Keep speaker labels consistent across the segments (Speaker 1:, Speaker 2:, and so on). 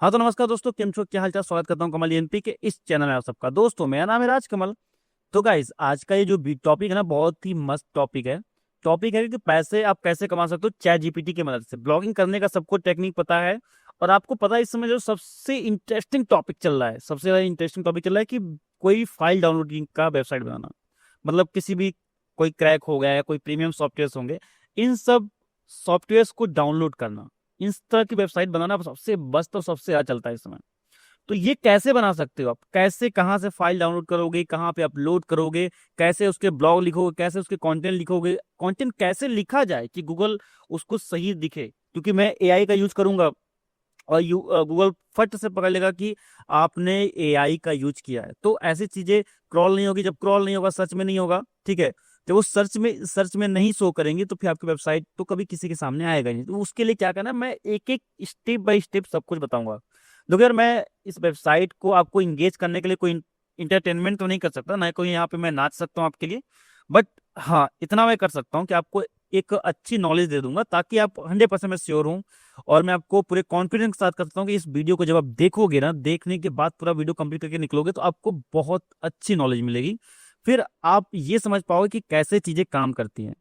Speaker 1: हाँ तो नमस्कार दोस्तों, केम छो, क्या हालचाल। स्वागत करता हूँ कमल एनपी के इस चैनल में आप सबका। दोस्तों मेरा नाम है राज कमल। तो गाइस आज का ये जो टॉपिक है ना, बहुत ही मस्त टॉपिक है। टॉपिक है कि पैसे आप कैसे कमा सकते हो चैट जीपीटी की मदद से। ब्लॉगिंग करने का सबको टेक्निक पता है। और आपको पता है इस समय जो सबसे इंटरेस्टिंग टॉपिक चल रहा है, सबसे ज्यादा इंटरेस्टिंग टॉपिक चल रहा है कि कोई फाइल डाउनलोडिंग का वेबसाइट बनाना। मतलब किसी भी कोई क्रैक हो गया या कोई प्रीमियम सॉफ्टवेयर होंगे, इन सब सॉफ्टवेयर को डाउनलोड करना, इस तरह की वेबसाइट बनाना सबसे मस्त और सबसे ज्यादा चलता है इस समय। तो ये कैसे बना सकते हो आप, कैसे कहाँ से फाइल डाउनलोड करोगे, कहाँ पे अपलोड करोगे, कैसे उसके ब्लॉग लिखोगे, कैसे उसके कंटेंट लिखोगे, कंटेंट कैसे लिखा जाए कि गूगल उसको सही दिखे। क्योंकि मैं एआई का यूज करूंगा और गूगल फट से पकड़ लेगा कि आपने एआई का यूज किया है। तो ऐसी चीजें क्रॉल नहीं होगी। जब क्रॉल नहीं होगा, सर्च में नहीं होगा, ठीक है। तो वो सर्च में नहीं शो करेंगे तो फिर आपकी वेबसाइट तो कभी किसी के सामने आएगा ही नहीं। तो उसके लिए क्या करना है, मैं एक एक स्टेप बाय स्टेप सब कुछ बताऊंगा। देखो यार, मैं इस वेबसाइट को आपको इंगेज करने के लिए कोई इंटरटेनमेंट तो नहीं कर सकता, ना कोई यहाँ पे मैं नाच सकता हूँ आपके लिए। बट हाँ, इतना मैं कर सकता हूँ कि आपको एक अच्छी नॉलेज दे दूंगा ताकि आप 100% मैं श्योर हूँ। और मैं आपको पूरे कॉन्फिडेंस के साथ कर सकता हूँ कि इस वीडियो को जब आप देखोगे ना, देखने के बाद पूरा वीडियो कंप्लीट करके निकलोगे तो आपको बहुत अच्छी नॉलेज मिलेगी। फिर आप ये समझ पाओगे कि कैसे चीजें काम करती हैं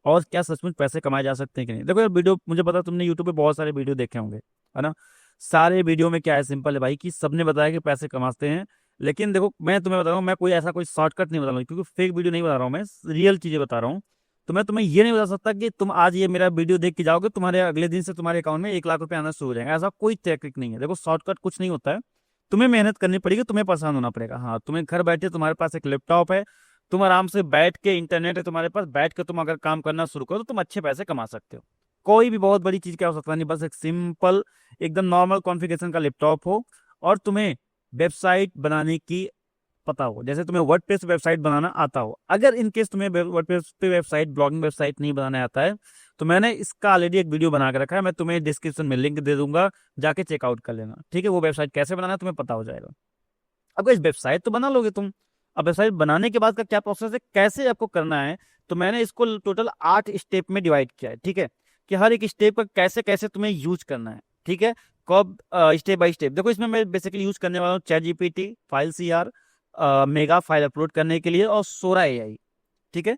Speaker 1: और क्या सचमुच पैसे कमाए जा सकते हैं कि नहीं। देखो यार, वीडियो मुझे पता है तुमने यूट्यूब पे बहुत सारे वीडियो देखे होंगे, है ना। सारे वीडियो में क्या है, सिंपल है भाई कि सबने बताया कि पैसे कमाते हैं। लेकिन देखो, मैं तुम्हें बता रहा हूँ, मैं कोई ऐसा कोई शॉर्टकट नहीं बता रहा हूँ, क्योंकि फेक वीडियो नहीं बता रहा हूँ, मैं रियल चीजें बता रहा हूँ। तो मैं तुम्हें ये नहीं बता सकता कि तुम आज ये मेरा वीडियो देख के जाओगे, तुम्हारे अगले दिन से तुम्हारे अकाउंट में 1 लाख रुपए आना शुरू हो जाएगा। ऐसा कोई टेक्निक नहीं है। देखो, शॉर्टकट कुछ नहीं होता है। तुम्हें मेहनत करनी पड़ेगी, तुम्हें परेशान होना पड़ेगा। हाँ, तुम्हें घर बैठे, तुम्हारे पास एक लैपटॉप है, तुम आराम से बैठ के, इंटरनेट है तुम्हारे पास, बैठ के तुम अगर काम करना शुरू करो तो तुम अच्छे पैसे कमा सकते हो। कोई भी बहुत बड़ी चीज क्या हो सकता नहीं, बस एक सिंपल एकदम नॉर्मल कॉन्फ़िगरेशन का लैपटॉप हो और तुम्हें वेबसाइट बनाने की पता हो। जैसे तुम्हें वर्डप्रेस वेबसाइट बनाना आता हो। अगर इन केस तुम्हें वर्डप्रेस पे वेबसाइट, ब्लॉगिंग वेबसाइट नहीं बनाना आता है, तो मैंने इसका ऑलरेडी एक वीडियो बना के रखा है, मैं तुम्हें डिस्क्रिप्शन में लिंक दे दूंगा, जाके चेकआउट कर लेना, ठीक है। वो वेबसाइट कैसे बनाना है तुम्हें पता हो जाएगा। अब इस वेबसाइट तो बना लोगे तुम। अब वेबसाइट बनाने के बाद का क्या प्रोसेस है, कैसे आपको करना है, तो मैंने इसको टोटल 8 स्टेप में डिवाइड किया है, ठीक है। कि हर एक स्टेप का कैसे कैसे तुम्हें यूज करना है, ठीक है। कब, स्टेप बाय स्टेप। देखो, इसमें मैं बेसिकली यूज करने वाला हूँ chat GPT, file CR, mega file upload करने के लिए, और सोरा एआई, ठीक है।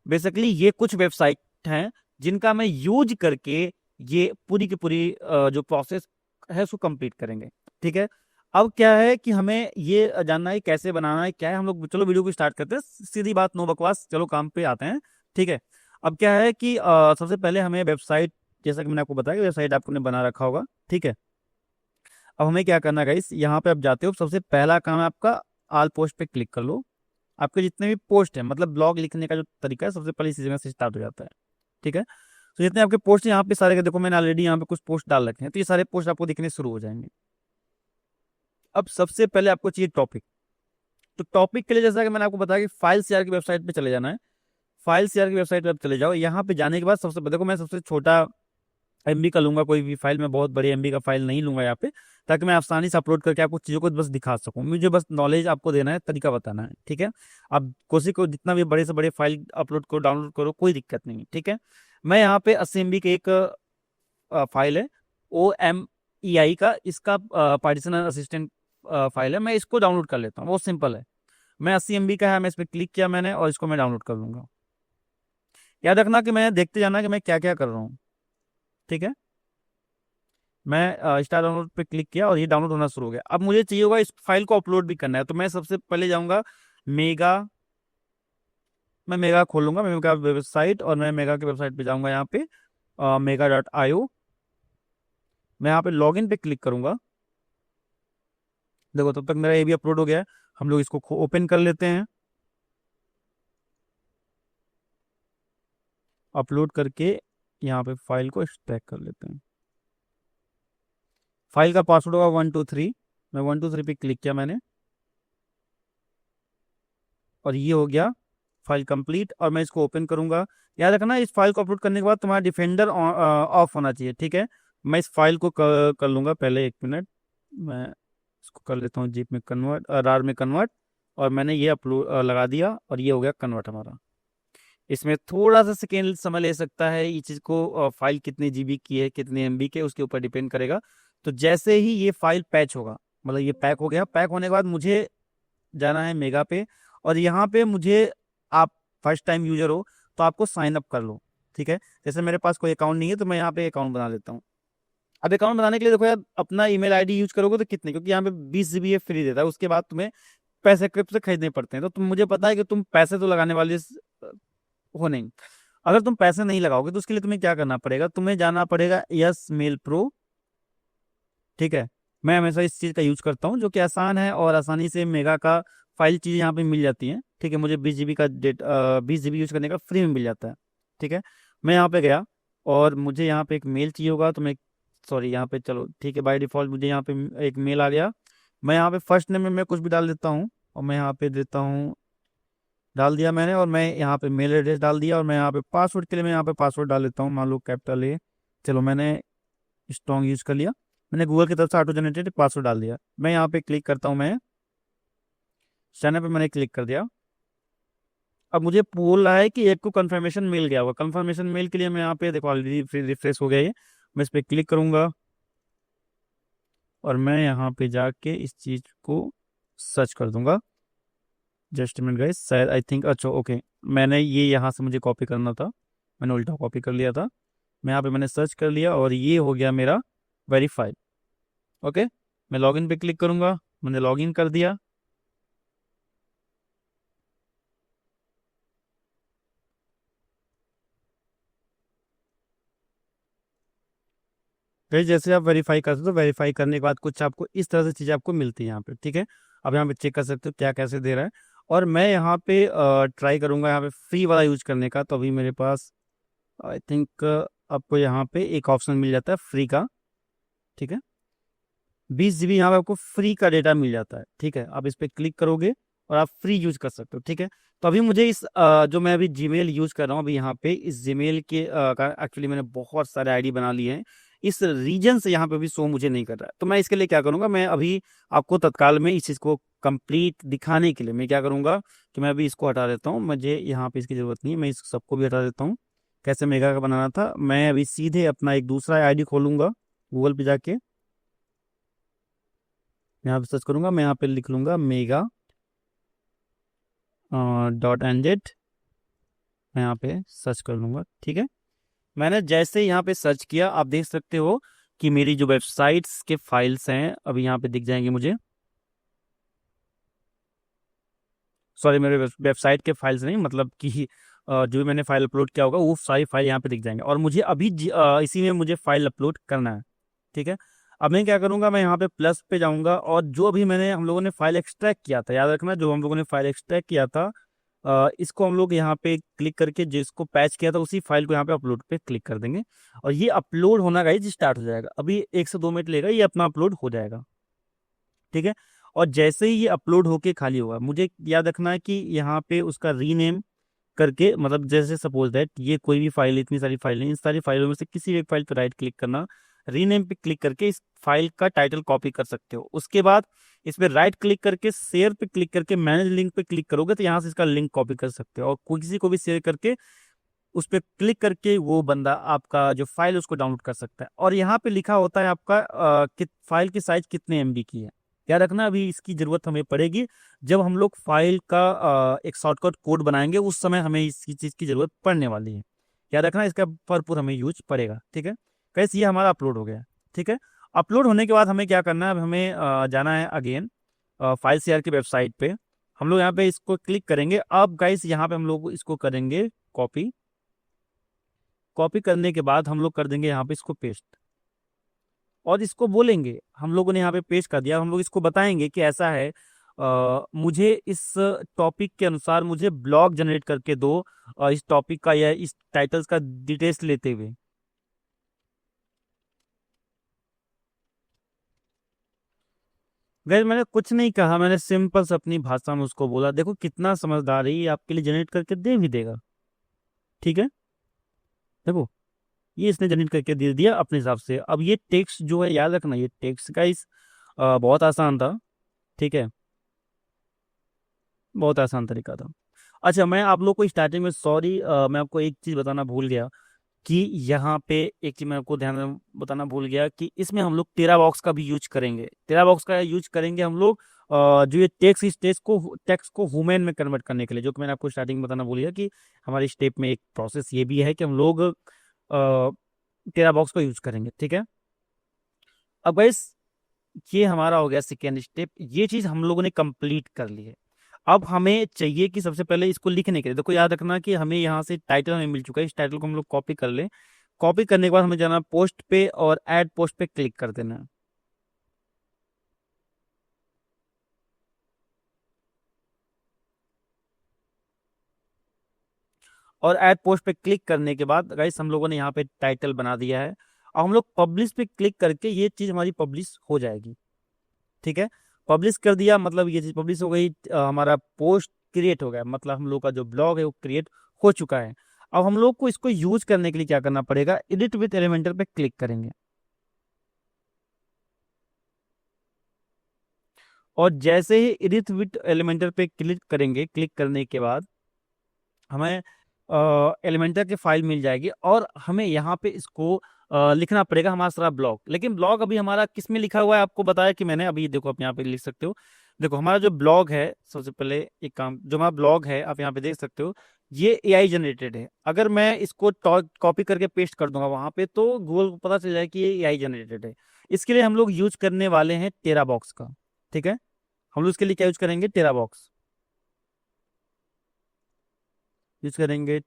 Speaker 1: बेसिकली ये कुछ वेबसाइट हैं जिनका मैं यूज करके ये पूरी की पूरी जो प्रोसेस है उसको कंप्लीट करेंगे, ठीक है। अब क्या है कि हमें ये जानना है कैसे बनाना है, क्या है। हम लोग चलो वीडियो को स्टार्ट करते हैं, सीधी बात, नो बकवास, चलो काम पे आते हैं, ठीक है। अब क्या है कि सबसे पहले हमें वेबसाइट, जैसा कि मैंने आपको बताया, वेबसाइट आपने बना रखा होगा, ठीक है। अब हमें क्या करना है गाइस, यहाँ पे आप जाते हो, सबसे पहला काम है आपका ऑल पोस्ट पे क्लिक कर लो। आपके जितने भी पोस्ट है, मतलब ब्लॉग लिखने का जो तरीका है, सबसे पहले इसी जगह से स्टार्ट हो जाता है, ठीक है। तो जितने आपके पोस्ट हैं यहाँ पे सारे के, देखो मैंने ऑलरेडी यहाँ पे कुछ पोस्ट डाल रखे हैं, तो ये सारे पोस्ट आपको दिखने शुरू हो जाएंगे। अब सबसे पहले आपको चाहिए टॉपिक। तो टॉपिक के लिए, जैसा कि मैंने आपको बताया कि फाइल शेयर की वेबसाइट पे चले जाना है। फाइल शेयर की वेबसाइट पे आप चले जाओ। यहाँ पे जाने के बाद सबसे, देखो मैं सबसे छोटा एमबी का लूंगा, कोई भी फाइल, मैं बहुत बड़ी एमबी का फाइल नहीं लूंगा यहाँ पे, ताकि मैं आसानी से अपलोड करके आपको चीज़ों को बस दिखा सकूं। मुझे बस नॉलेज आपको देना है, तरीका बताना है, ठीक है। आप कोशिश को जितना भी बड़े से बड़े फाइल अपलोड करो, डाउनलोड करो, कोई दिक्कत नहीं है, ठीक है। मैं यहाँ पे 80 MB की एक फाइल है, OMEI का, इसका पार्टीशन असिस्टेंट फाइल है, मैं इसको डाउनलोड कर लेता हूँ, बहुत सिंपल है। मैं 80 MB का है, मैं इस पर क्लिक किया मैंने और इसको मैं डाउनलोड कर लूंगा। याद रखना कि मैं देखते जाना कि मैं क्या क्या कर रहा हूँ, ठीक है। मैं स्टार डाउनलोड पे क्लिक किया और ये डाउनलोड होना शुरू हो गया। अब मुझे चाहिए होगा इस फाइल को अपलोड भी करना है, तो मैं सबसे पहले जाऊंगा मेगा, मैं मेगा खोलूंगा, मेगा वेबसाइट, और मैं मेगा की वेबसाइट पे जाऊंगा, यहाँ पे mega.io। मैं यहाँ पे लॉगिन पे क्लिक करूंगा। देखो, तब तक मेरा ये भी अपलोड हो गया है। हम लोग इसको ओपन कर लेते हैं, अपलोड करके यहाँ पे फाइल को एक्सट्रैक्ट कर लेते हैं। फाइल का पासवर्ड होगा 123। मैं 123 पे क्लिक किया मैंने, और ये हो गया फाइल कंप्लीट, और मैं इसको ओपन करूंगा। याद रखना, इस फाइल को अपलोड करने के बाद तुम्हारा डिफेंडर ऑफ होना चाहिए, ठीक है। मैं इस फाइल को कर लूंगा, पहले 1 मिनट, मैं इसको कर लेता हूँ जीप में कन्वर्ट, रार में कन्वर्ट, और मैंने ये अपलोड लगा दिया, और ये हो गया कन्वर्ट हमारा। इसमें थोड़ा सा सेकेंड समय ले सकता है, ये चीज़ को फाइल कितने जीबी की है, कितने एमबी के, उसके ऊपर डिपेंड करेगा। तो जैसे ही ये फाइल पैच होगा, मतलब ये पैक हो गया, पैक होने के बाद मुझे जाना है मेगा पे, और यहाँ पे मुझे, आप फर्स्ट टाइम यूजर हो तो आपको साइन अप कर लो, ठीक है। जैसे मेरे पास कोई अकाउंट नहीं है तो मैं यहाँ पे अकाउंट बना लेता हूँ। अब अकाउंट बनाने के लिए देखो यार, अपना ईमेल आईडी यूज करोगे तो कितने, क्योंकि यहाँ पे 20 GB फ्री देता है, उसके बाद तुम्हें पैसे क्रिप्ट से खरीदने पड़ते हैं। तो तुम, मुझे पता है कि तुम पैसे तो लगाने वाले हो नहीं। अगर तुम पैसे नहीं लगाओगे तो उसके लिए तुम्हें क्या करना पड़ेगा, तुम्हें जाना पड़ेगा यस मेल प्रो, ठीक है। मैं हमेशा इस चीज़ का यूज करता हूँ, जो कि आसान है और आसानी से मेगा का फाइल चीज़ यहाँ पे मिल जाती है, ठीक है। मुझे 20 GB का 20 GB यूज करने का फ्री में मिल जाता है, ठीक है। मैं यहाँ पे गया और मुझे यहाँ पे एक मेल चाहिए होगा, तो मैं, सॉरी यहाँ पे, चलो ठीक है, बाय डिफॉल्ट मुझे यहाँ पे एक मेल आ गया। मैं यहाँ पे फर्स्ट नेम में मैं कुछ भी डाल देता हूँ, और मैं यहाँ पे देता हूँ, डाल दिया मैंने, और मैं यहाँ पे मेल एड्रेस डाल दिया, और मैं यहाँ पे पासवर्ड के लिए मैं यहाँ पे पासवर्ड डाल देता हूँ, मान लो कैपिटल ए। चलो मैंने स्ट्रॉन्ग यूज कर लिया, मैंने गूगल की तरफ से ऑटो जनरेटेड पासवर्ड डाल दिया। मैं यहाँ पे क्लिक करता हूँ, मैं साइन अप पे मैंने क्लिक कर दिया। अब मुझे बोल रहा है कि एक को कंफर्मेशन मिल गया होगा। कंफर्मेशन मेल के लिए मैं यहाँ पे देखो ऑलरेडी रिफ्रेश हो गया ये, मैं इस पर क्लिक करूंगा और मैं यहाँ पे जाके इस चीज को सर्च कर दूंगा। जस्ट मिनट गाइस, शायद आई थिंक, अच्छा ओके, मैंने ये यहाँ से मुझे कॉपी करना था, मैंने उल्टा कॉपी कर लिया था। मैं यहाँ पे मैंने सर्च कर लिया और ये हो गया मेरा वेरीफाइड। ओके, मैं लॉगिन पे क्लिक करूंगा, मैंने लॉगिन कर दिया। फिर जैसे आप वेरीफाई करते हो तो वेरीफाई करने के बाद कुछ आपको इस तरह से चीज़ें आपको मिलती है यहाँ पे, ठीक है। अब यहाँ पे चेक कर सकते हो क्या कैसे दे रहा है। और मैं यहाँ पे ट्राई करूंगा यहाँ पे फ्री वाला यूज करने का, तो अभी मेरे पास आई थिंक आपको यहाँ पे एक ऑप्शन मिल जाता है फ्री का, ठीक है। 20 GB यहाँ पे आपको फ्री का डेटा मिल जाता है, ठीक है। आप इस पर क्लिक करोगे और आप फ्री यूज कर सकते हो, ठीक है। तो अभी मुझे इस जो मैं अभी जीमेल यूज कर रहा हूँ अभी यहाँ पे, इस जीमेल के का एक्चुअली मैंने बहुत सारे आईडी बना लिए हैं, इस रीजन से यहाँ पे भी शो मुझे नहीं कर रहा है। तो मैं इसके लिए क्या करूंगा, मैं अभी आपको तत्काल में इस चीज़ को कंप्लीट दिखाने के लिए मैं क्या करूंगा कि मैं अभी इसको हटा देता हूँ, मुझे यहाँ पे इसकी जरूरत नहीं है, मैं इस सबको भी हटा देता हूँ। कैसे मेगा का बनाना था, मैं अभी सीधे अपना एक दूसरा आईडी खोलूंगा गूगल पे जाके, यहाँ पे सर्च करूंगा, मैं यहाँ पे लिख लूंगा मेगा .nz, मैं यहाँ पे सर्च कर लूंगा, ठीक है। मैंने जैसे ही यहाँ पे सर्च किया, आप देख सकते हो कि मेरी जो वेबसाइट्स के फाइल्स हैं अभी यहाँ पे दिख जाएंगे मुझे, सॉरी मेरे वेबसाइट के फाइल्स नहीं, मतलब कि जो भी मैंने फाइल अपलोड किया होगा वो सारी फाइल यहाँ पे दिख जाएंगे, और मुझे अभी इसी में मुझे फाइल अपलोड करना है, ठीक है। अब मैं क्या करूंगा, मैं यहाँ पे प्लस पे जाऊंगा, और जो अभी मैंने, हम लोगों ने फाइल एक्सट्रैक्ट किया था, याद रखना, जो हम लोगों ने फाइल एक्सट्रैक्ट किया था, इसको हम लोग यहाँ पे क्लिक करके जिसको पैच किया था उसी फाइल को यहाँ पे अपलोड पे क्लिक कर देंगे, और ये अपलोड होना गाइस स्टार्ट हो जाएगा। अभी 1 से 2 मिनट लेगा, ये अपना अपलोड हो जाएगा, ठीक है। और जैसे ही ये अपलोड होके खाली होगा, मुझे याद रखना है कि यहाँ पे उसका रीनेम करके, मतलब जैसे सपोज दैट ये कोई भी फाइल, इतनी सारी फाइलें, इन सारी फाइलों में से किसी एक फाइल पर राइट क्लिक करना, रीनेम पे क्लिक करके इस फाइल का टाइटल कॉपी कर सकते हो। उसके बाद इस पे राइट क्लिक करके शेयर पे क्लिक करके मैनेज लिंक पे क्लिक करोगे तो यहाँ से इसका लिंक कॉपी कर सकते हो, और किसी को भी शेयर करके उस पर क्लिक करके वो बंदा आपका जो फाइल उसको डाउनलोड कर सकता है। और यहाँ पे लिखा होता है आपका फाइल की साइज कितने MB की है। याद रखना, अभी इसकी जरूरत हमें पड़ेगी जब हम लोग फाइल का एक शॉर्टकट कोड बनाएंगे, उस समय हमें इस चीज़ की जरूरत पड़ने वाली है। याद रखना, इसका भरपूर हमें यूज पड़ेगा, ठीक है। कैसे ये हमारा अपलोड हो गया, ठीक है। अपलोड होने के बाद हमें क्या करना है, अब हमें जाना है अगेन फाइल शेयर की वेबसाइट पे। हम लोग यहाँ पे इसको क्लिक करेंगे। अब गाइस यहाँ पे हम लोग इसको करेंगे कॉपी, कॉपी करने के बाद हम लोग कर देंगे यहाँ पे इसको पेस्ट, और इसको बोलेंगे, हम लोगों ने यहाँ पे पेस्ट कर दिया, हम लोग इसको बताएंगे कि ऐसा है, मुझे इस टॉपिक के अनुसार मुझे ब्लॉग जनरेट करके दो, इस टॉपिक का या इस टाइटल्स का डिटेल्स लेते हुए। गैर मैंने कुछ नहीं कहा, मैंने सिंपल से अपनी भाषा में उसको बोला, देखो कितना समझदार है, ये आपके लिए जनरेट करके दे भी देगा, ठीक है। देखो ये इसने जनरेट करके दे दिया अपने हिसाब से। अब ये टेक्स्ट जो है, याद रखना, ये टेक्स्ट का इस बहुत आसान था, ठीक है, बहुत आसान तरीका था। अच्छा, मैं आप लोग को स्टार्टिंग में, सॉरी मैं आपको एक चीज़ बताना भूल गया कि यहाँ पे एक चीज मैं आपको ध्यान में बताना भूल गया कि इसमें हम लोग टेरा बॉक्स का भी यूज करेंगे। टेरा बॉक्स का यूज करेंगे हम लोग जो ये टेक्स्ट, इस टेक्स्ट को वुमेन में कन्वर्ट करने के लिए, जो कि मैंने आपको स्टार्टिंग में बताना भूल गया कि हमारी स्टेप में एक प्रोसेस ये भी है कि हम लोग टेरा बॉक्स का यूज करेंगे। ठीक है, अब गाइस ये हमारा हो गया सेकेंड स्टेप, ये चीज हम लोगों ने कंप्लीट कर ली है। अब हमें चाहिए कि सबसे पहले इसको लिखने के लिए, देखो याद रखना कि हमें यहाँ से टाइटल हमें मिल चुका है, इस टाइटल को हम लोग कॉपी कर लें। कॉपी करने के बाद हमें जाना पोस्ट पे और ऐड पोस्ट पे क्लिक कर देना है। और ऐड पोस्ट पे क्लिक करने के बाद गाइस हम लोगों ने यहाँ पे टाइटल बना दिया है। अब हम लोग पब्लिश पे क्लिक करके ये चीज हमारी पब्लिश हो जाएगी। ठीक है, पब्लिश कर दिया मतलब ये चीज पब्लिश हो गई, हमारा पोस्ट क्रिएट हो गया, मतलब हम लोग का जो ब्लॉग है वो क्रिएट हो चुका है। अब हम लोग को इसको यूज करने के लिए क्या करना पड़ेगा, एडिट विथ एलिमेंटर पे क्लिक करेंगे। और जैसे ही एडिट विथ एलिमेंटर पे क्लिक करेंगे, क्लिक करने के बाद हमें एलिमेंटर की फाइल मिल जाएगी और हमें यहाँ पे इसको लिखना पड़ेगा हमारा सारा ब्लॉग। लेकिन ब्लॉग अभी हमारा किस में लिखा हुआ है आपको बताया कि मैंने, अभी देखो आप यहाँ पे लिख सकते हो। देखो हमारा जो ब्लॉग है, सबसे पहले एक काम, जो हमारा ब्लॉग है आप यहाँ पे देख सकते हो, ये एआई जनरेटेड है। अगर मैं इसको कॉपी करके पेस्ट कर दूंगा वहां पे तो गूगल को पता चल जाए कि ये एआई जनरेटेड है। इसके लिए हम लोग यूज करने वाले हैं टेरा बॉक्स का। ठीक है, हम लोग इसके लिए क्या यूज करेंगे, टेरा बॉक्स यूज करेंगे,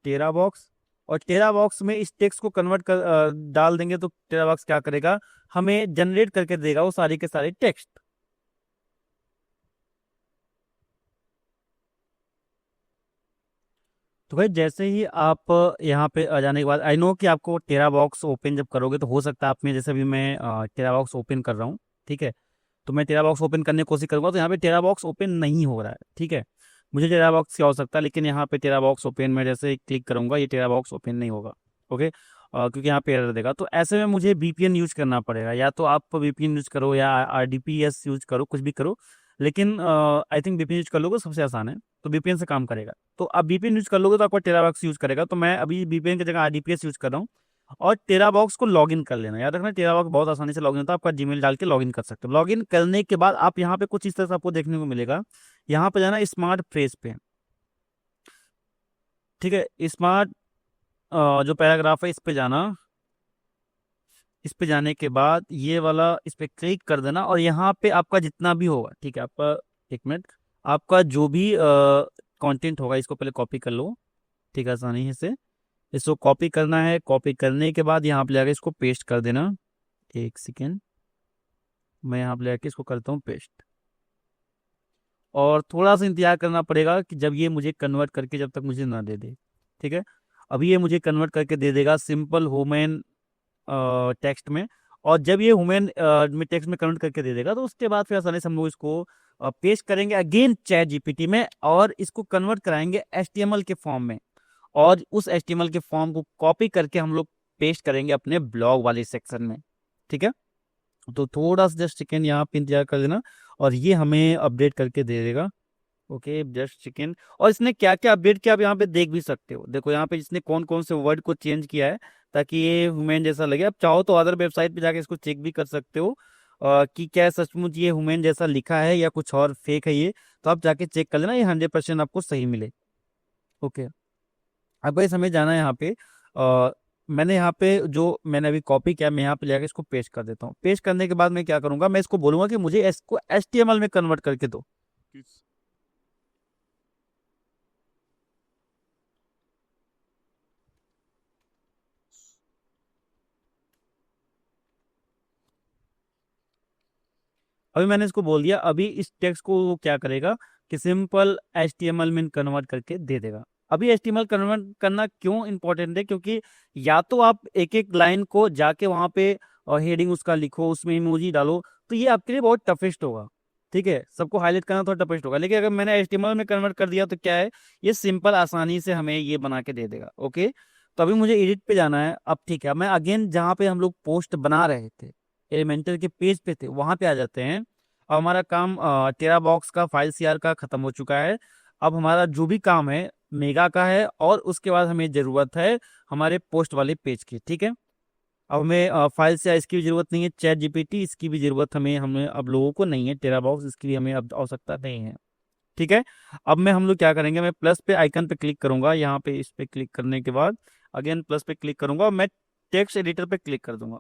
Speaker 1: टेरा बॉक्स। और टेरा बॉक्स में इस टेक्स्ट को कन्वर्ट कर डाल देंगे तो टेरा बॉक्स क्या करेगा, हमें जनरेट करके देगा वो सारे के सारे टेक्स्ट। तो भाई जैसे ही आप यहाँ पे आ जाने के बाद, आई नो कि आपको टेरा बॉक्स ओपन जब करोगे तो हो सकता है आप में, जैसे भी मैं टेरा बॉक्स ओपन कर रहा हूँ, ठीक है, तो मैं टेरा बॉक्स ओपन करने की कोशिश करूंगा तो यहाँ पे टेरा बॉक्स ओपन नहीं हो रहा है। ठीक है, मुझे टेरा बॉक्स की आवश्यकता है, लेकिन यहाँ पे टेरा बॉक्स ओपन में जैसे क्लिक करूंगा ये टेरा बॉक्स ओपन नहीं होगा। ओके, क्योंकि यहाँ पे एरर देगा, तो ऐसे में मुझे वीपीएन यूज करना पड़ेगा। या तो आप वीपीएन यूज करो या आरडीपीएस यूज करो, कुछ भी करो, लेकिन आई थिंक वीपीएन यूज कर लोगे सबसे आसान है, तो वीपीएन से काम करेगा। तो आप वीपीएन यूज कर लोगे तो आपका टेरा बॉक्स यूज करेगा, तो मैं अभी वीपीएन की जगह आरडीपीएस यूज कर रहा हूँ। और टेरा बॉक्स को लॉगिन कर लेना, याद रखना टेरा बॉक्स बहुत आसानी से लॉगिन होता है, आपका जीमेल डाल के लॉगिन कर सकते हो। लॉगिन करने के बाद आप यहाँ पे कुछ इस तरह से आपको देखने को मिलेगा, यहाँ पे जाना स्मार्ट फ्रेज पे। ठीक है, स्मार्ट जो पैराग्राफ है इस पे जाना, इस पे जाने के बाद ये वाला इस पे क्लिक कर देना और यहाँ पे आपका जितना भी होगा, ठीक है, आपका एक मिनट, आपका जो भी कंटेंट होगा इसको पहले कॉपी कर लो। ठीक है, आसानी से इसको कॉपी करना है। कॉपी करने के बाद यहाँ पे जाकर इसको पेस्ट कर देना। एक सेकेंड, मैं यहाँ पे जाके इसको करता हूँ पेस्ट। और थोड़ा सा इंतजार करना पड़ेगा कि जब ये मुझे कन्वर्ट करके, जब तक मुझे ना दे दे। ठीक है, अभी ये मुझे कन्वर्ट करके दे देगा सिंपल वुमेन टेक्स्ट में। और जब ये वुमेन में टेक्स्ट में कन्वर्ट करके दे देगा तो उसके बाद फिर आसानी से हम लोग इसको पेस्ट करेंगे अगेन चैट जीपीटी में और इसको कन्वर्ट कराएंगे एचटीएमएल के फॉर्म में। और उस एचटीएमएल के फॉर्म को कॉपी करके हम लोग पेस्ट करेंगे अपने ब्लॉग वाले सेक्शन में। ठीक है, तो थोड़ा सा जस्ट सेकेंड यहाँ पे इंतजार कर देना और ये हमें अपडेट करके दे देगा। Okay, just second. और इसने क्या क्या अपडेट किया आप यहाँ पे देख भी सकते हो। देखो यहाँ पे इसने कौन कौन से वर्ड को चेंज किया है ताकि ये ह्यूमन जैसा लगे। आप चाहो तो अदर वेबसाइट पे जाके इसको चेक भी कर सकते हो कि क्या सचमुच ये ह्यूमन जैसा लिखा है या कुछ और फेक है ये, तो आप जाके चेक कर लेना, ये 100% आपको सही मिले। ओके, अब भाई हमें जाना है यहाँ पे, मैंने यहाँ पे जो मैंने अभी कॉपी किया मैं यहाँ पे जाकर इसको पेस्ट कर देता हूँ। पेस्ट करने के बाद मैं क्या करूंगा, मैं इसको बोलूंगा कि मुझे इसको एचटीएमएल में कन्वर्ट करके दो। अभी मैंने इसको बोल दिया, अभी इस टेक्स्ट को वो क्या करेगा कि सिंपल एचटीएमएल में कन्वर्ट करके दे देगा। अभी एचटीएमएल कन्वर्ट करना क्यों इंपॉर्टेंट है, क्योंकि या तो आप एक एक लाइन को जाके वहां पे हेडिंग उसका लिखो, उसमें इमोजी डालो, तो ये आपके लिए बहुत टफेस्ट होगा। ठीक है, सबको हाईलाइट करना थोड़ा टफेस्ट होगा, लेकिन अगर मैंने एचटीएमएल में कन्वर्ट कर दिया तो क्या है, ये सिंपल आसानी से हमें ये बना के दे देगा। ओके, तो अभी मुझे एडिट पे जाना है। अब ठीक है, मैं अगेन जहाँ पे हम लोग पोस्ट बना रहे थे, एलिमेंटर के पेज पे थे, वहां पे आ जाते हैं। अब हमारा काम टेरा बॉक्स का फाइल सीआर का खत्म हो चुका है। अब हमारा जो भी काम है मेगा का है, और उसके बाद हमें ज़रूरत है हमारे पोस्ट वाले पेज की। ठीक है, अब हमें फाइल से इसकी भी ज़रूरत नहीं है, चैट जीपीटी इसकी भी ज़रूरत हमें अब लोगों को नहीं है, टेरा बॉक्स इसकी भी हमें अब आवश्यकता नहीं है। ठीक है, अब मैं हम लोग क्या करेंगे, मैं प्लस पे आइकन पे क्लिक करूंगा, यहाँ पे इस पे क्लिक करने के बाद अगेन प्लस पे क्लिक करूंगा और मैं टेक्स्ट एडिटर पे क्लिक कर दूंगा।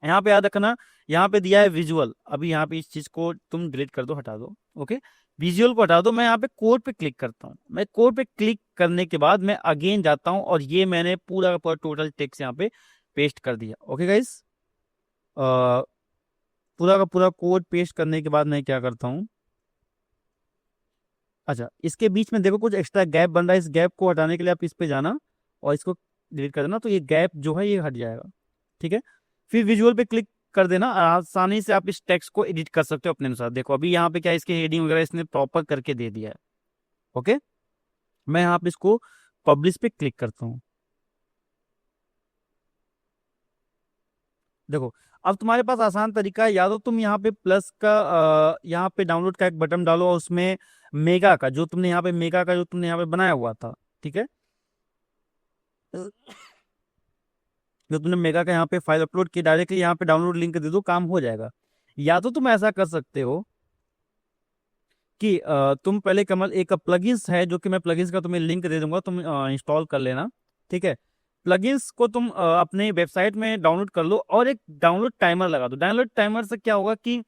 Speaker 1: यहाँ पे याद रखना, यहाँ पे दिया है विजुअल, अभी यहाँ पे इस चीज को तुम डिलीट कर दो, हटा दो। ओके, विजुअल को हटा दो। मैं यहाँ पे कोड पे क्लिक करता हूँ, मैं कोड पे क्लिक करने के बाद मैं अगेन जाता हूँ और ये मैंने पूरा का पूरा टोटल टेक्स्ट यहाँ पे पेस्ट कर दिया। ओके गाइस, पूरा का पूरा कोड पेस्ट करने के बाद मैं क्या करता हूँ, अच्छा इसके बीच में देखो कुछ एक्स्ट्रा गैप बन रहा है, इस गैप को हटाने के लिए आप इस पे जाना और इसको डिलीट कर देना, तो ये गैप जो है ये हट जाएगा। ठीक है, फिर विजुअल पे क्लिक कर देना, आसानी से आप इस टेक्स्ट को एडिट कर सकते हो अपने अनुसार। देखो अभी यहाँ पे क्या है, इसके हेडिंग वगैरह इसने प्रॉपर करके दे दिया है। ओके, मैं यहाँ पे इसको पब्लिश पे क्लिक करता हूँ। देखो अब तुम्हारे पास आसान तरीका है, या तो तुम यहाँ पे प्लस का यहाँ पे डाउनलोड का एक बटन डालो और उसमें मेगा का जो तुमने यहाँ पे मेगा का जो तुमने यहाँ पे बनाया हुआ था, ठीक है, जो तुमने मेगा का यहाँ पे फाइल अपलोड की, डायरेक्टली यहाँ पे डाउनलोड लिंक दे दो, काम हो जाएगा। या तो तुम ऐसा कर सकते हो कि तुम पहले कमल एक प्लगइन्स है जो कि मैं प्लगइन्स का तुम्हें लिंक दे दूंगा, तुम इंस्टॉल कर लेना। ठीक है, प्लगइन्स को तुम अपने वेबसाइट में डाउनलोड कर लो और एक डाउनलोड टाइमर लगा दो। डाउनलोड टाइमर से क्या होगा कि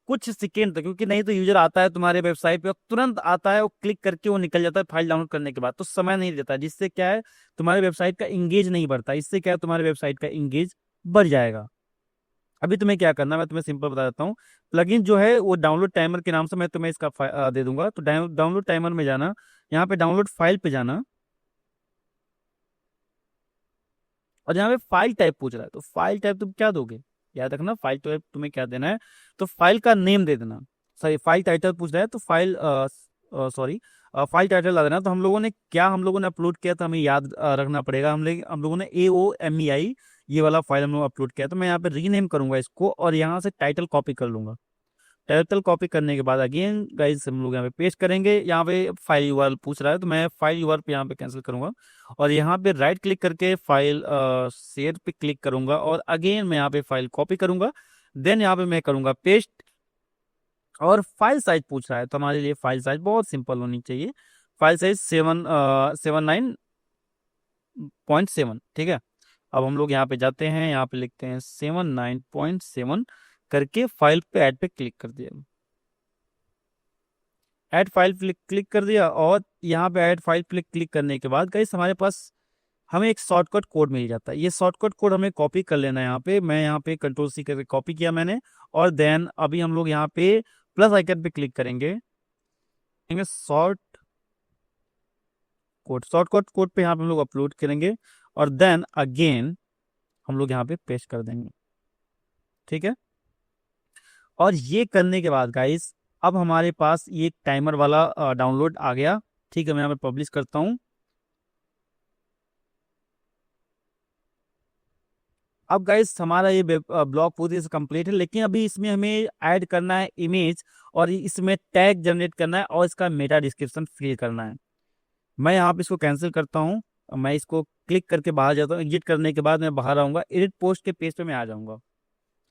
Speaker 1: कुछ सेकेंड तक, क्योंकि नहीं तो यूजर आता है तुम्हारे वेबसाइट पे और तुरंत आता है, वो क्लिक करके वो निकल जाता है फाइल डाउनलोड करने के बाद, तो समय नहीं देता, जिससे क्या है तुम्हारे वेबसाइट का इंगेज नहीं बढ़ता। इससे क्या है तुम्हारे वेबसाइट का इंगेज बढ़ जाएगा। अभी तुम्हें क्या करना है मैं तुम्हें सिंपल बता देता हूँ। प्लगइन जो है वो डाउनलोड टाइमर के नाम से मैं तुम्हें इसका दे दूंगा। तो डाउनलोड टाइमर में जाना, यहाँ पे डाउनलोड फाइल पे जाना और यहाँ पे फाइल टाइप पूछ रहा है, तो फाइल टाइप तुम क्या दोगे, याद रखना फाइल टाइप तुम्हें क्या देना है, तो फाइल का नेम दे देना। सॉरी, फाइल टाइटल पूछ रहा है तो फाइल सॉरी फाइल टाइटल ला देना। तो हम लोगों ने अपलोड किया था, हमें याद रखना पड़ेगा। हम लोगों ने AOMEI ये वाला फाइल हम लोग अपलोड किया, तो मैं यहाँ पे रीनेम करूंगा इसको और यहाँ से टाइटल कॉपी कर लूंगा। टाइटल कॉपी करने के बाद अगेन गाइस हम लोग यहाँ पे पेस्ट करेंगे। यहाँ पे फाइल यूआरएल पूछ रहा है, तो मैं फाइल यूआरएल पे यहाँ पे कैंसिल करूंगा और यहाँ पे राइट क्लिक करके फाइल शेयर पे क्लिक करूंगा और अगेन मैं यहाँ पे फाइल कॉपी करूंगा। देन यहाँ पे मैं करूंगा पेस्ट और फाइल साइज पूछ रहा है, तो हमारे लिए फाइल साइज बहुत सिंपल होनी चाहिए। File size 79.7। ठीक है, अब हम लोग यहाँ पे जाते हैं, यहाँ पे लिखते हैं 79.7 करके फाइल पे ऐड पे क्लिक कर दिया। ऐड फाइल क्लिक कर दिया और यहाँ पे ऐड फाइल पे क्लिक करने के बाद गाइस हमारे पास हमें एक शॉर्टकट कोड मिल जाता है। ये शॉर्टकट कोड हमें कॉपी कर लेना है। यहाँ पे मैं यहाँ पे Ctrl+C करके कॉपी किया मैंने और देन अभी हम लोग यहाँ पे प्लस आइकन पे क्लिक करेंगे, शॉर्टकट कोड पे यहाँ पे हम लोग अपलोड करेंगे और देन अगेन हम लोग यहाँ पे पेस्ट कर देंगे। ठीक है, और ये करने के बाद गाइस अब हमारे पास ये टाइमर वाला डाउनलोड आ गया। ठीक है, मैं यहाँ पे पब्लिश करता हूँ। अब गाइस हमारा ये ब्लॉग पूरी से कंप्लीट है, लेकिन अभी इसमें हमें ऐड करना है इमेज और इसमें टैग जनरेट करना है और इसका मेटा डिस्क्रिप्शन फिल करना है। मैं यहाँ पे इसको कैंसिल करता हूँ, मैं इसको क्लिक करके बाहर जाता हूँ। एग्जिट करने के बाद मैं बाहर आऊँगा, एडिट पोस्ट के पेज पे मैं आ जाऊँगा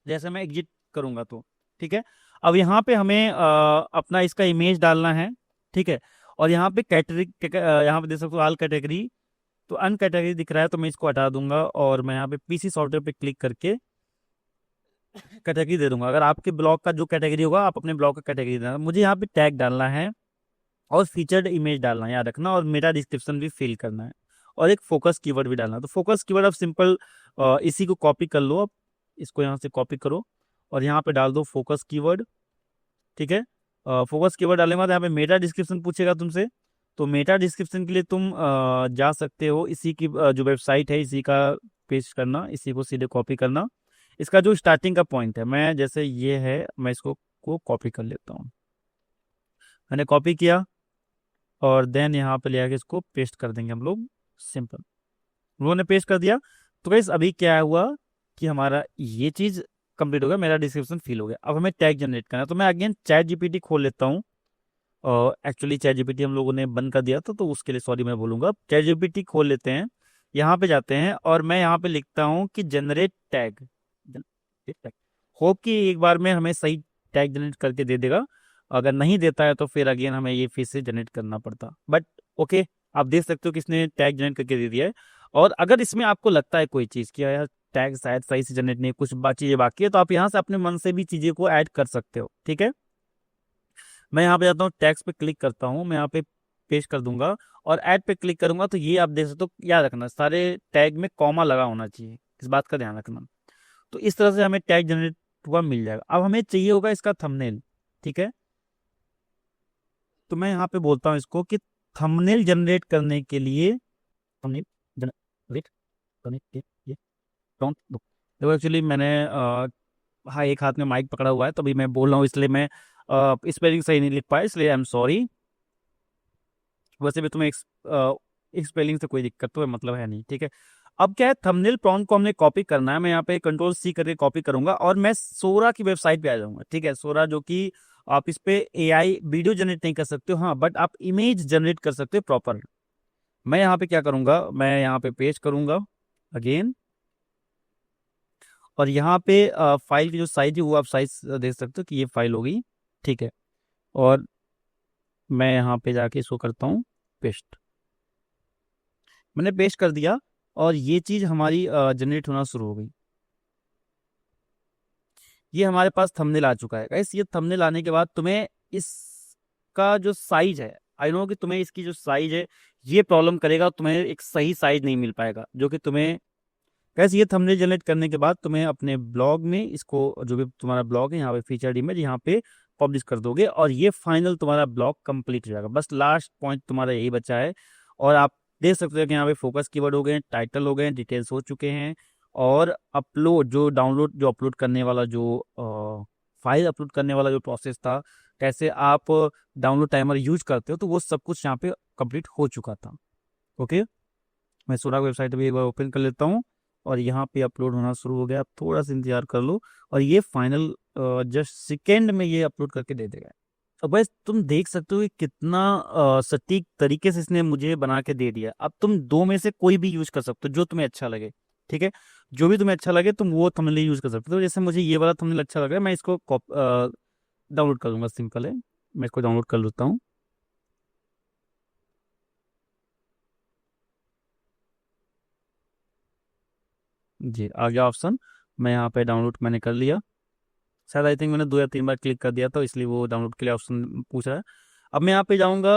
Speaker 1: जैसे मैं एग्जिट करूँगा तो। ठीक है, अब यहाँ पे हमें अपना इसका इमेज डालना है। ठीक है, और यहाँ पे कैटेगरी यहाँ पे देख सकते हो ऑल कैटेगरी, तो अन कैटेगरी दिख रहा है तो मैं इसको हटा दूंगा और मैं यहाँ पे पीसी सॉफ्टवेयर पे क्लिक करके कैटेगरी दे दूंगा। अगर आपके ब्लॉग का जो कैटेगरी होगा आप अपने ब्लॉग का कैटेगरी देना। मुझे यहाँ पे टैग डालना है और फीचर्ड इमेज डालना है, याद रखना, और मेटा डिस्क्रिप्शन भी फिल करना है और एक फोकस कीवर्ड भी डालना है। तो फोकस कीवर्ड अब सिंपल इसी को कॉपी कर लो, अब इसको यहाँ से कॉपी करो और यहाँ पे डाल दो फोकस कीवर्ड। ठीक है, फोकस कीवर्ड डालने के बाद यहाँ पे मेटा डिस्क्रिप्शन पूछेगा तुमसे, तो मेटा डिस्क्रिप्शन के लिए तुम जा सकते हो इसी की जो वेबसाइट है इसी का पेस्ट करना, इसी को सीधे कॉपी करना। इसका जो स्टार्टिंग का पॉइंट है, मैं जैसे ये है मैं इसको कॉपी कर लेता हूँ। मैंने कॉपी किया और देन यहाँ पे ले आके इसको पेस्ट कर देंगे हम लोग, सिंपल। हम लोगों ने पेस्ट कर दिया। तो गाइस अभी क्या हुआ कि हमारा ये चीज़ कंप्लीट हो गया, मेरा डिस्क्रिप्शन फिल हो गया। अब हमें टैग जनरेट करना है, तो मैं अगेन चैट जीपीटी खोल लेता हूँ एक्चुअली चैट जीपीटी हम लोगों ने बंद कर दिया था, तो उसके लिए सॉरी मैं बोलूँगा। चैट जीपीटी खोल लेते हैं, यहाँ पे जाते हैं और मैं यहाँ पे लिखता हूँ कि जनरेट टैग। होप कि एक बार में हमें सही टैग जनरेट करके दे देगा। अगर नहीं देता है तो फिर अगेन हमें ये फिर से जनरेट करना पड़ता, बट ओके, आप देख सकते हो कि इसने टैग जनरेट करके दे दिया है। और अगर इसमें आपको लगता है कोई चीज़ कि यार टैग शायद सही से जनरेट नहीं, कुछ चीज़ें बाकी है, तो आप यहाँ से अपने मन से भी चीज़ें को ऐड कर सकते हो, ठीक है। मैं यहाँ पे जाता हूँ, टैग्स पे क्लिक करता हूँ, मैं यहाँ पे पेस्ट कर दूंगा और ऐड पे क्लिक करूंगा, तो ये आप देख सकते हो। याद रखना सारे टैग में कॉमा लगा होना चाहिए, इस बात का ध्यान रखना। तो इस तरह से हमें टैग जनरेट हुआ मिल जाएगा। अब हमें चाहिए होगा इसका थंबनेल, ठीक है। तो मैं यहाँ पे बोलता हूँ इसको कि थंबनेल जनरेट करने के लिए थंबनेल जनरेट करने के लिए डोंट दो। देखो एक्चुअली मैंने हाँ एक हाथ में माइक पकड़ा हुआ है, तभी मैं बोल रहा हूँ, इसलिए मैं स्पेलिंग सही नहीं लिख पाया, इसलिए आई एम सॉरी। वैसे भी तुम्हें एक स्पेलिंग से कोई दिक्कत तो मतलब है नहीं, ठीक है। अब क्या है, थंबनेल प्रॉम्प्ट को हमने कॉपी करना है। मैं यहाँ पे कंट्रोल सी करके कॉपी करूंगा और मैं सोरा की वेबसाइट पे आ जाऊंगा, ठीक है। सोरा जो कि आप इस पे एआई वीडियो जनरेट नहीं कर सकते हो, हाँ, बट आप इमेज जनरेट कर सकते हो प्रॉपर। मैं यहाँ पे क्या करूंगा, मैं यहाँ पे पेस्ट करूंगा अगेन, और यहाँ पे फाइल की जो साइज है वो आप साइज देख सकते हो कि ये फाइल होगी, ठीक है। और मैं यहाँ पे जाके इसको करता हूँ पेस्ट। मैंने पेस्ट कर दिया और ये चीज़ हमारी जनरेट होना शुरू हो गई। ये हमारे पास थंबनेल आ चुका है गाइस। ये थंबनेल आने के बाद तुम्हें इसका जो साइज है, आई नो कि तुम्हें इसकी जो साइज है ये प्रॉब्लम करेगा, तुम्हें एक सही साइज नहीं मिल पाएगा, जो कि तुम्हें गाइस ये थंबनेल जनरेट करने के बाद तुम्हें अपने ब्लॉग में इसको, जो भी तुम्हारा ब्लॉग है, यहाँ पे फीचर्ड इमेज यहाँ पे पब्लिश कर दोगे और ये फाइनल तुम्हारा ब्लॉग कंप्लीट हो जाएगा। बस लास्ट पॉइंट तुम्हारा यही बचा है। और आप देख सकते हो कि यहाँ पे फोकस कीवर्ड हो गए, टाइटल हो गए, डिटेल्स हो चुके हैं, और अपलोड जो अपलोड करने वाला जो फाइल अपलोड करने वाला जो प्रोसेस था, कैसे आप डाउनलोड टाइमर यूज करते हो, तो वो सब कुछ यहाँ पे कंप्लीट हो चुका था। ओके, मैं सोरा वेबसाइट भी एक बार ओपन कर लेता हूँ और यहाँ पे अपलोड होना शुरू हो गया। आप थोड़ा सा इंतजार कर लो और ये फाइनल जस्ट सेकेंड में ये अपलोड करके दे देगा। अब बस तुम देख सकते हो कि कितना सटीक तरीके से इसने मुझे बना के दे दिया। अब तुम दो में से कोई भी यूज कर सकते हो जो तुम्हें अच्छा लगे, ठीक है। जो भी तुम्हें अच्छा लगे तुम वो थंबनेल यूज कर सकते हो। जैसे मुझे ये वाला थंबनेल अच्छा लग रहा है, मैं इसको डाउनलोड कर लूंगा, सिंपल है, मैं इसको डाउनलोड कर लेता हूँ। जी आ गया ऑप्शन, मैं यहाँ पे डाउनलोड मैंने कर लिया। शायद आई थिंक मैंने 2 या 3 बार क्लिक कर दिया था, इसलिए वो डाउनलोड के लिए ऑप्शन पूछ रहा है। अब मैं यहाँ पे जाऊँगा,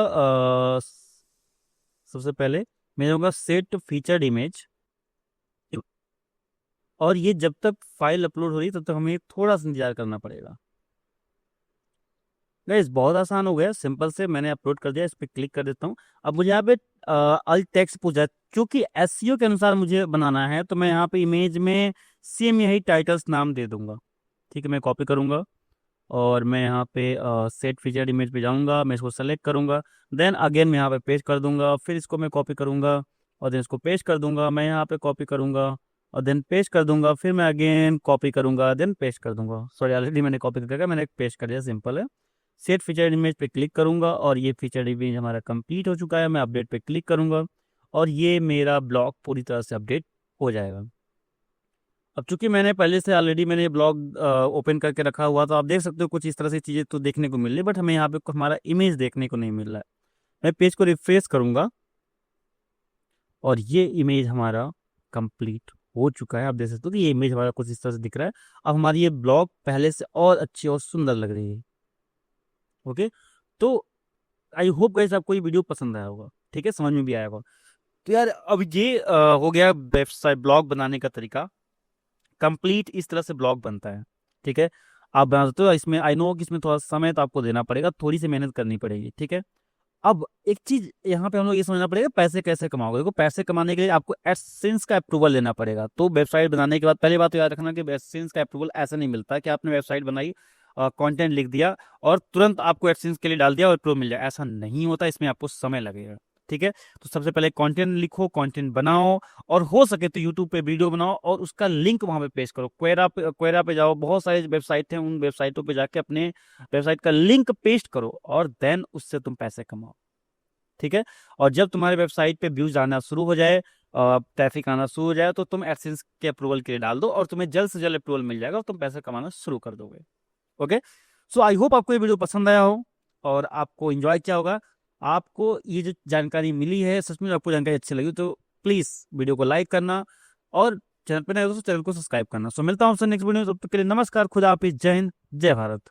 Speaker 1: सबसे पहले मैं जाऊँगा सेट फीचर्ड इमेज, और ये जब तक फाइल अपलोड हो रही है तब तक हमें थोड़ा सा इंतजार करना पड़ेगा। गाइस बहुत आसान हो गया, सिंपल से मैंने अपलोड कर दिया, इस पर क्लिक कर देता हूँ। अब मुझे यहाँ पे अल्ट टेक्स्ट पूछा है, क्योंकि एसईओ के अनुसार मुझे बनाना है, तो मैं यहाँ पे इमेज में सेम यही टाइटल्स नाम दे दूंगा, ठीक है। मैं कॉपी करूंगा और मैं यहाँ पे सेट फीचर्ड इमेज पे जाऊंगा, मैं इसको सेलेक्ट करूंगा, देन अगेन मैं यहाँ पे पेस्ट कर दूंगा, फिर इसको मैं कॉपी करूंगा और देन इसको पेस्ट कर दूंगा, मैं यहाँ पे कॉपी करूंगा और देन पेस्ट कर दूंगा, फिर मैं अगेन कॉपी करूंगा, देन पेस्ट कर दूंगा। सॉरी ऑलरेडी मैंने कॉपी करके मैंने पेस्ट कर दिया, सिंपल है। सेट फीचर्ड इमेज पे क्लिक करूंगा और ये फीचर्ड इमेज हमारा कंप्लीट हो चुका है। मैं अपडेट पे क्लिक करूंगा और ये मेरा ब्लॉग पूरी तरह से अपडेट हो जाएगा। अब चूंकि मैंने पहले से ऑलरेडी मैंने ब्लॉग ओपन करके रखा हुआ, तो आप देख सकते हो कुछ इस तरह से चीज़ें तो देखने को मिल रही है, बट हमें यहाँ पे हमारा इमेज देखने को नहीं मिल रहा है। मैं पेज को रिफ्रेश करूंगा और ये इमेज हमारा कंप्लीट हो चुका है। आप देख सकते हो कि ये इमेज हमारा कुछ इस तरह से दिख रहा है। अब हमारी ये ब्लॉग पहले से और अच्छी और सुंदर लग रही है। ओके, तो आई होप गाइस आपको ये वीडियो पसंद आया होगा, ठीक है, समझ में भी आया होगा। तो यार अब ये हो गया वेबसाइट ब्लॉग बनाने का तरीका। कंप्लीट इस तरह से ब्लॉग बनता है, ठीक है। आप बना सकते हो। इसमें आई नो कि इसमें थोड़ा समय तो आपको देना पड़ेगा, थोड़ी सी मेहनत करनी पड़ेगी, ठीक है। अब एक चीज यहाँ पे हम लोग ये समझना पड़ेगा, पैसे कैसे कमाओगे। देखो पैसे कमाने के लिए आपको एडसेंस का अप्रूवल लेना पड़ेगा। तो वेबसाइट बनाने के बाद पहली बात तो याद रखना कि एडसेंस का अप्रूवल ऐसा नहीं मिलता कि आपने वेबसाइट बनाई, कंटेंट लिख दिया और तुरंत आपको एडसेंस के लिए डाल दिया और अप्रूवल मिल जाए, ऐसा नहीं होता। इसमें आपको समय लगेगा। ठीक है। तो सबसे पहले कंटेंट लिखो, कंटेंट बनाओ, और हो सके तो यूट्यूब पे वीडियो बनाओ और उसका लिंक वहां पे पेस्ट करो। क्वेरा पे जाओ, बहुत सारे वेबसाइट हैं, उन वेबसाइटों पे जाके अपने वेबसाइट का लिंक पेस्ट करो और देन उससे तुम पैसे कमाओ, ठीक है। और जब तुम्हारे वेबसाइट पे व्यूज आना शुरू हो जाए, ट्रैफिक आना शुरू हो जाए, तो तुम एडसेंस के अप्रूवल के लिए डाल दो और तुम्हें जल्द से जल्द अप्रूवल मिल जाएगा और तुम पैसे कमाना शुरू कर दोगे। ओके। सो आई होप आपको ये वीडियो पसंद आया हो और आपको एंजॉय किया होगा। आपको ये जो जानकारी मिली है, सच में आपको जानकारी अच्छी लगी तो प्लीज वीडियो को लाइक करना और चैनल पर नए हो तो चैनल को सब्सक्राइब करना। सो मिलता हूँ आपसे नेक्स्ट वीडियो में, तब तक के लिए नमस्कार, खुदा हाफिज, जय हिंद, जय भारत।